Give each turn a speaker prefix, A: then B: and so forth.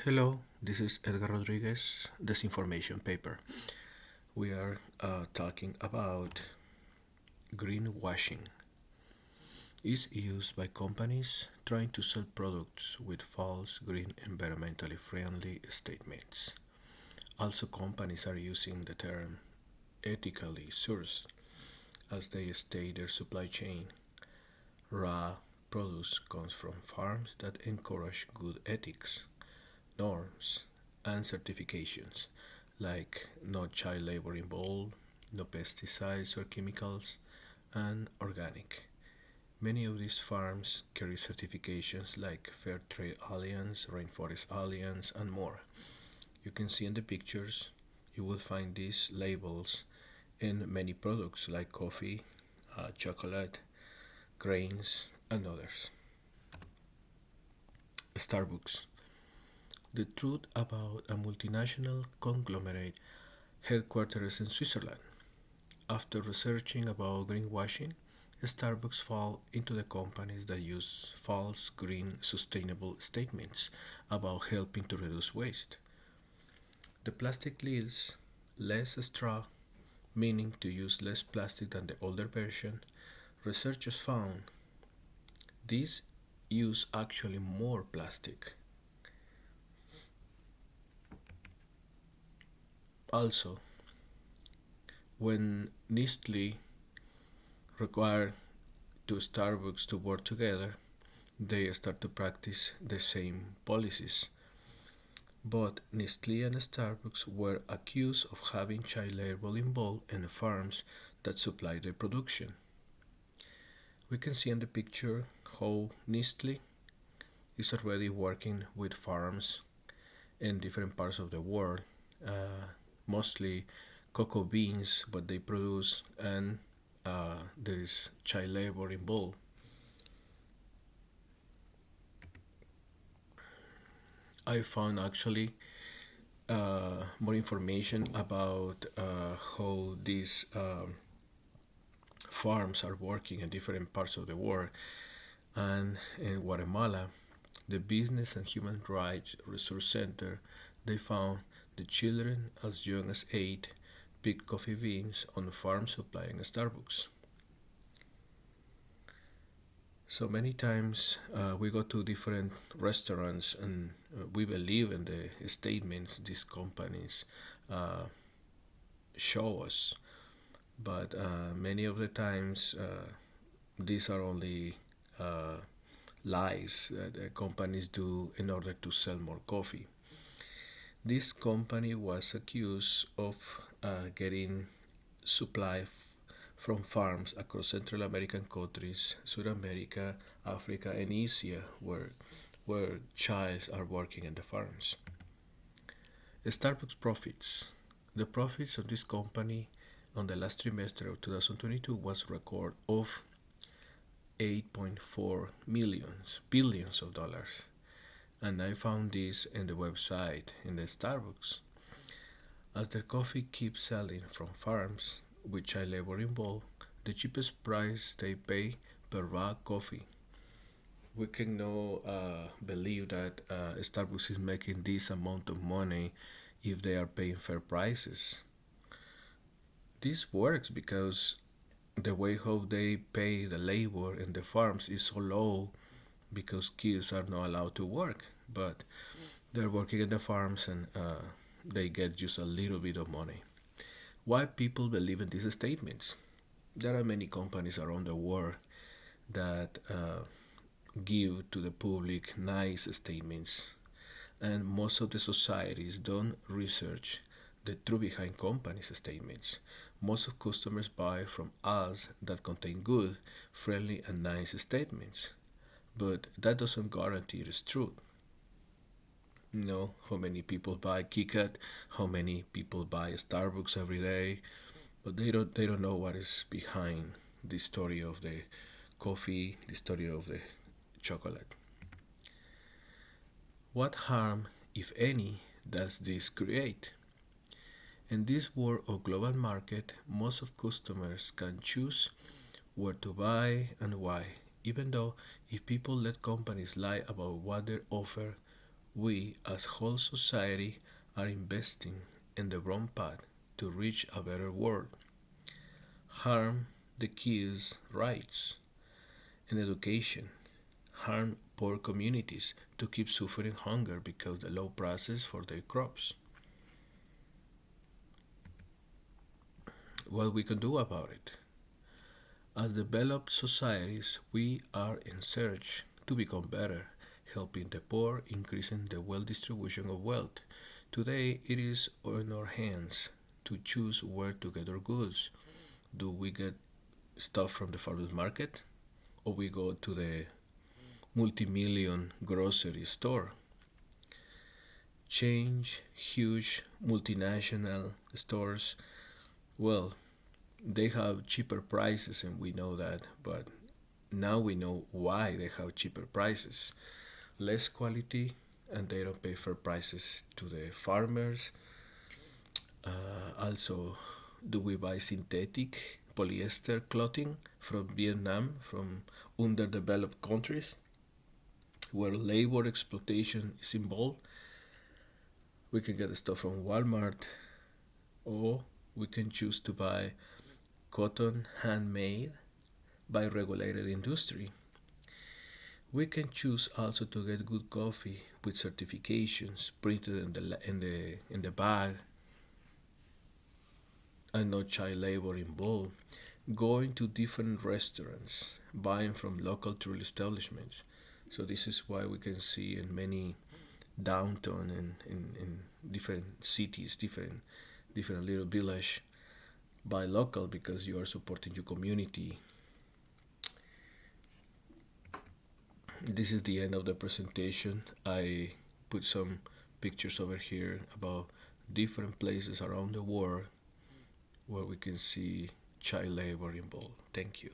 A: Hello, this is Edgar Rodriguez, Disinformation Paper. We are talking about greenwashing. Is used by companies trying to sell products with false green environmentally friendly statements. Also, companies are using the term ethically sourced as they state their supply chain. Raw produce comes from farms that encourage good ethics, norms, and certifications like no child labor involved, no pesticides or chemicals, and organic. Many of these farms carry certifications like Fair Trade Alliance, Rainforest Alliance, and more. You can see in the pictures, you will find these labels in many products like coffee, chocolate, grains, and others. Starbucks. The truth about a multinational conglomerate headquartered in Switzerland. After researching about greenwashing, Starbucks fall into the companies that use false green sustainable statements about helping to reduce waste. The plastic leaves less straw, meaning to use less plastic than the older version. Researchers found these use actually more plastic. Also, when Nestle required to Starbucks to work together, they start to practice the same policies. Both Nestle and Starbucks were accused of having child labor involved in the farms that supply their production. We can see in the picture how Nestle is already working with farms in different parts of the world, mostly cocoa beans, but they produce, and there is child labor involved. I found actually more information about how these farms are working in different parts of the world. And in Guatemala, the Business and Human Rights Resource Center, they found the children as young as 8 pick coffee beans on farms supplying Starbucks. So many times we go to different restaurants and we believe in the statements these companies uh, show us, but many of the times these are only uh, lies that the companies do in order to sell more coffee. This company was accused of getting supply from farms across Central American countries, South America, Africa, and Asia, where childs are working in the farms. Starbucks profits. The profits of this company on the last trimester of 2022 was a record of 8.4 millions billions of dollars. And I found this in the website in the Starbucks. As their coffee keeps selling from farms with child labor involved, the cheapest price they pay per raw coffee. We can now believe that Starbucks is making this amount of money if they are paying fair prices. This works because the way how they pay the labor in the farms is so low because kids are not allowed to work, but they're working in the farms and they get just a little bit of money. Why people believe in these statements? There are many companies around the world that give to the public nice statements, and most of the societies don't research the truth behind companies' statements. Most of customers buy from ads that contain good, friendly, and nice statements, but that doesn't guarantee it is true. You know how many people buy KitKat, how many people buy Starbucks every day, but they don't know what is behind the story of the coffee, the story of the chocolate. What harm, if any, does this create? In this world of global market, most of customers can choose where to buy and why, even though if people let companies lie about what they offer, We, as whole society, are investing in the wrong path to reach a better world. Harm the kids' rights and education. Harm poor communities to keep suffering hunger because the low prices for their crops. What we can do about it? As developed societies, we are in search to become better, helping the poor, increasing the well distribution of wealth. Today, it is in our hands to choose where to get our goods. Do we get stuff from the farmers market, or we go to the multi-million grocery store? Change huge multinational stores, well, they have cheaper prices, and we know that, but now we know why they have cheaper prices. Less quality, and they don't pay fair prices to the farmers. Also, do we buy synthetic polyester clothing from Vietnam, from underdeveloped countries where labor exploitation is involved? We can get the stuff from Walmart, or we can choose to buy cotton handmade by regulated industry. We can choose also to get good coffee with certifications printed in the bag and no child labor involved. Going to different restaurants, buying from local tourist establishments. So this is why we can see in many downtown and in different cities, different little village, buy local because you are supporting your community. This is the end of the presentation. I put some pictures over here about different places around the world where we can see child labor involved. Thank you.